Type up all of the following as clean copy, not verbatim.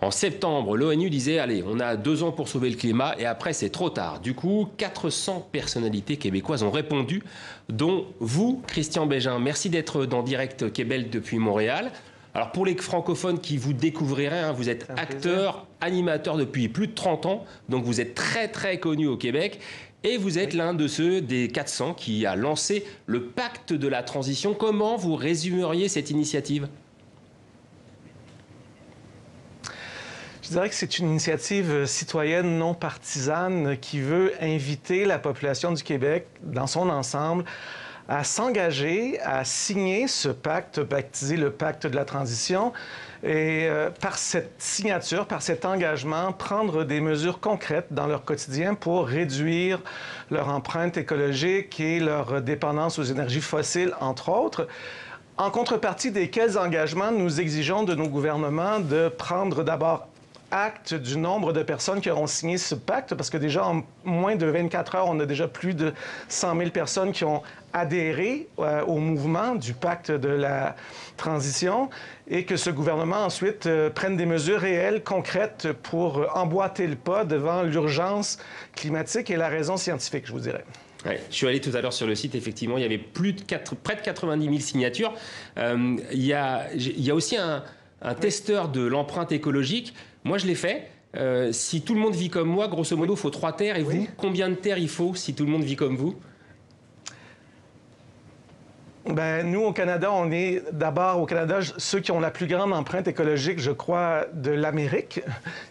En septembre, l'ONU disait, allez, on a 2 ans pour sauver le climat et après c'est trop tard. Du coup, 400 personnalités québécoises ont répondu, dont vous, Christian Bégin. Merci d'être dans Direct Québec depuis Montréal. Alors pour les francophones qui vous découvriraient, hein, vous êtes acteur, animateur depuis plus de 30 ans, donc vous êtes très très connu au Québec. Et vous êtes l'un de ceux des 400 qui a lancé le pacte de la transition. Comment vous résumeriez cette initiative ? Je dirais que c'est une initiative citoyenne non partisane qui veut inviter la population du Québec dans son ensemble à s'engager, à signer ce pacte, baptisé le pacte de la transition, et par cette signature, par cet engagement, prendre des mesures concrètes dans leur quotidien pour réduire leur empreinte écologique et leur dépendance aux énergies fossiles, entre autres. En contrepartie desquels engagements nous exigeons de nos gouvernements de prendre d'abord acte du nombre de personnes qui auront signé ce pacte, parce que déjà, en moins de 24 heures, on a déjà plus de 100 000 personnes qui ont adhéré au mouvement du pacte de la transition, et que ce gouvernement ensuite prenne des mesures réelles, concrètes, pour emboîter le pas devant l'urgence climatique et la raison scientifique, je vous dirais. Ouais, je suis allé tout à l'heure sur le site, effectivement, il y avait près de 90 000 signatures. Il y a aussi un testeur de l'empreinte écologique. Moi, je l'ai fait. Si tout le monde vit comme moi, grosso modo, il faut 3 terres. Et vous, combien de terres il faut si tout le monde vit comme vous? Bien, nous, au Canada, on est d'abord, au Canada, ceux qui ont la plus grande empreinte écologique, je crois, de l'Amérique,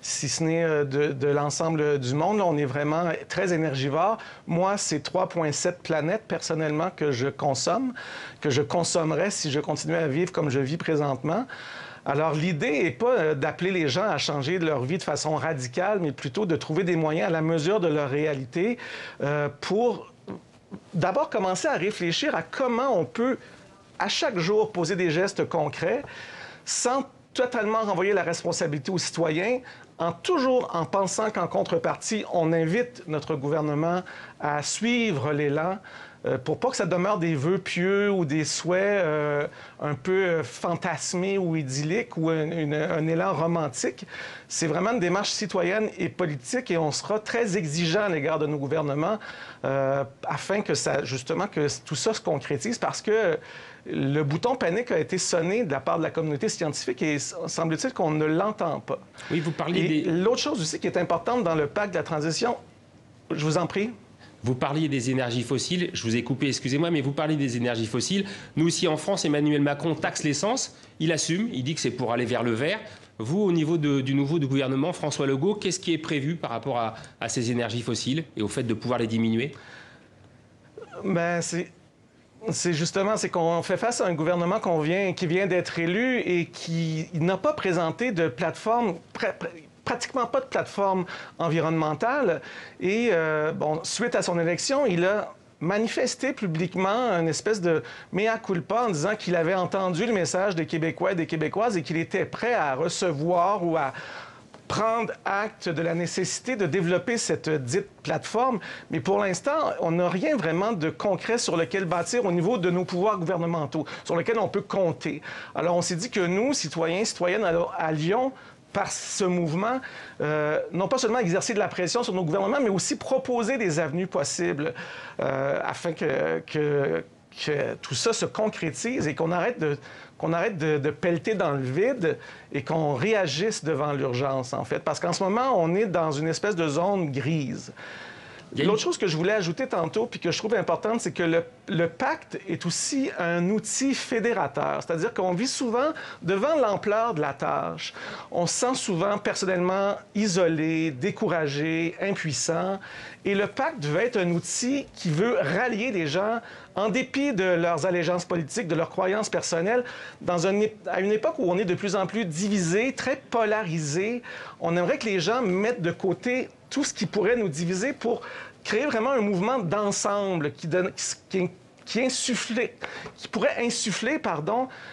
si ce n'est de l'ensemble du monde. Là, on est vraiment très énergivore. Moi, c'est 3,7 planètes, personnellement, que je consomme, que je consommerais si je continuais à vivre comme je vis présentement. Alors, l'idée n'est pas d'appeler les gens à changer leur vie de façon radicale, mais plutôt de trouver des moyens à la mesure de leur réalité pour d'abord commencer à réfléchir à comment on peut, à chaque jour, poser des gestes concrets sans totalement renvoyer la responsabilité aux citoyens, toujours en pensant qu'en contrepartie, on invite notre gouvernement à suivre l'élan pour pas que ça demeure des vœux pieux ou des souhaits un peu fantasmés ou idylliques ou un élan romantique. C'est vraiment une démarche citoyenne et politique, et on sera très exigeant à l'égard de nos gouvernements afin que justement que tout ça se concrétise, parce que le bouton panique a été sonné de la part de la communauté scientifique et semble-t-il qu'on ne l'entend pas. Oui, vous parliez L'autre chose aussi qui est importante dans le pacte de la transition, je vous en prie. Vous parliez des énergies fossiles, je vous ai coupé, excusez-moi, mais vous parliez des énergies fossiles. Nous aussi en France, Emmanuel Macron taxe l'essence, il assume, il dit que c'est pour aller vers le vert. Vous, au niveau du nouveau gouvernement, François Legault, qu'est-ce qui est prévu par rapport à ces énergies fossiles et au fait de pouvoir les diminuer? Ben, c'est justement, c'est qu'on fait face à un gouvernement qui vient d'être élu et qui n'a pas présenté de plateforme, pratiquement pas de plateforme environnementale. Et suite à son élection, il a manifesté publiquement une espèce de mea culpa en disant qu'il avait entendu le message des Québécois et des Québécoises et qu'il était prêt à recevoir ou à prendre acte de la nécessité de développer cette dite plateforme. Mais pour l'instant, on n'a rien vraiment de concret sur lequel bâtir au niveau de nos pouvoirs gouvernementaux, sur lequel on peut compter. Alors, on s'est dit que nous, citoyens, citoyennes à Lyon, par ce mouvement, non pas seulement exercer de la pression sur nos gouvernements, mais aussi proposer des avenues possibles afin que tout ça se concrétise et qu'on arrête de pelleter dans le vide et qu'on réagisse devant l'urgence, en fait. Parce qu'en ce moment, on est dans une espèce de zone grise. L'autre chose que je voulais ajouter tantôt, puis que je trouve importante, c'est que le pacte est aussi un outil fédérateur. C'est-à-dire qu'on vit souvent devant l'ampleur de la tâche. On se sent souvent personnellement isolé, découragé, impuissant. Et le pacte veut être un outil qui veut rallier les gens en dépit de leurs allégeances politiques, de leurs croyances personnelles, à une époque où on est de plus en plus divisé, très polarisé. On aimerait que les gens mettent de côté tout ce qui pourrait nous diviser pour créer vraiment un mouvement d'ensemble qui pourrait insuffler,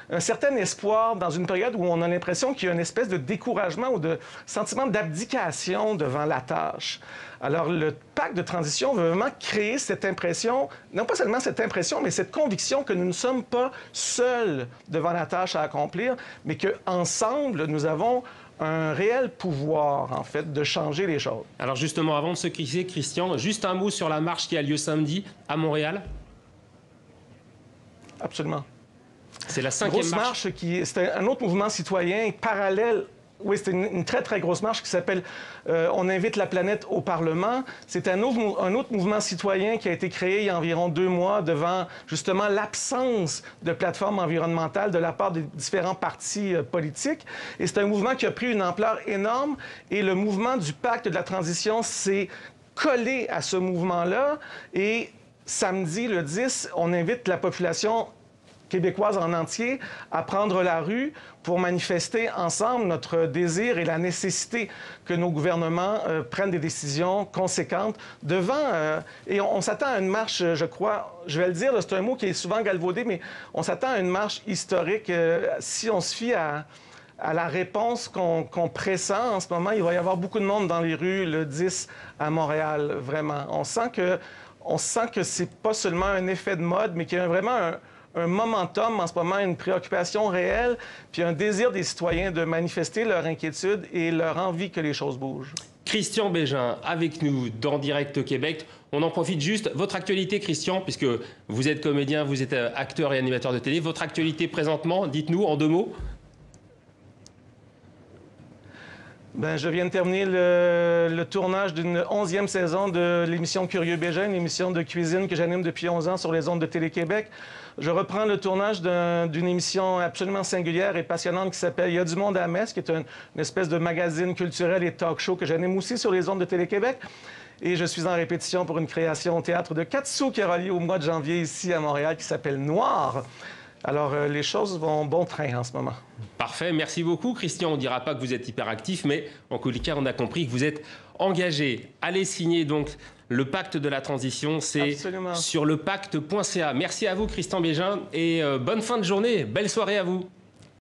un certain espoir dans une période où on a l'impression qu'il y a une espèce de découragement ou de sentiment d'abdication devant la tâche. Alors, le pacte de transition veut vraiment créer cette impression, non pas seulement cette impression, mais cette conviction que nous ne sommes pas seuls devant la tâche à accomplir, mais qu'ensemble, nous avons un réel pouvoir, en fait, de changer les choses. Alors justement, avant de se quitter, Christian, juste un mot sur la marche qui a lieu samedi à Montréal. Absolument. C'est la 5e Grosse marche. c'était un autre mouvement citoyen parallèle. Oui, c'était une très, très grosse marche qui s'appelle On invite la planète au Parlement. C'est un autre mouvement citoyen qui a été créé il y a environ 2 mois devant, justement, l'absence de plateforme environnementale de la part des différents partis politiques. Et c'est un mouvement qui a pris une ampleur énorme. Et le mouvement du pacte de la transition s'est collé à ce mouvement-là. Et samedi, le 10, on invite la population québécoise en entier à prendre la rue pour manifester ensemble notre désir et la nécessité que nos gouvernements prennent des décisions conséquentes devant... et on s'attend à une marche, je crois, je vais le dire, c'est un mot qui est souvent galvaudé, mais on s'attend à une marche historique si on se fie à la réponse qu'on pressent en ce moment. Il va y avoir beaucoup de monde dans les rues le 10 à Montréal, vraiment. On sent que c'est pas seulement un effet de mode, mais qu'il y a vraiment un momentum en ce moment, une préoccupation réelle, puis un désir des citoyens de manifester leur inquiétude et leur envie que les choses bougent. Christian Bégin, avec nous dans Direct Québec. On en profite juste. Votre actualité, Christian, puisque vous êtes comédien, vous êtes acteur et animateur de télé. Votre actualité présentement, dites-nous en 2 mots. Ben, je viens de terminer le tournage d'une 11e saison de l'émission Curieux Bégin, une émission de cuisine que j'anime depuis 11 ans sur les ondes de Télé-Québec. Je reprends le tournage d'une émission absolument singulière et passionnante qui s'appelle « Il y a du monde à Metz », qui est une espèce de magazine culturel et talk-show que j'anime aussi sur les ondes de Télé-Québec. Et je suis en répétition pour une création au théâtre de Katsu qui aura lieu au mois de janvier ici à Montréal, qui s'appelle « Noir ». Alors, les choses vont bon train en ce moment. Parfait, merci beaucoup. Christian, on ne dira pas que vous êtes hyperactif, mais en tous les cas, on a compris que vous êtes engagé. Allez signer donc le pacte de la transition, c'est sur lepacte.ca. Merci à vous, Christian Bégin, et bonne fin de journée. Belle soirée à vous.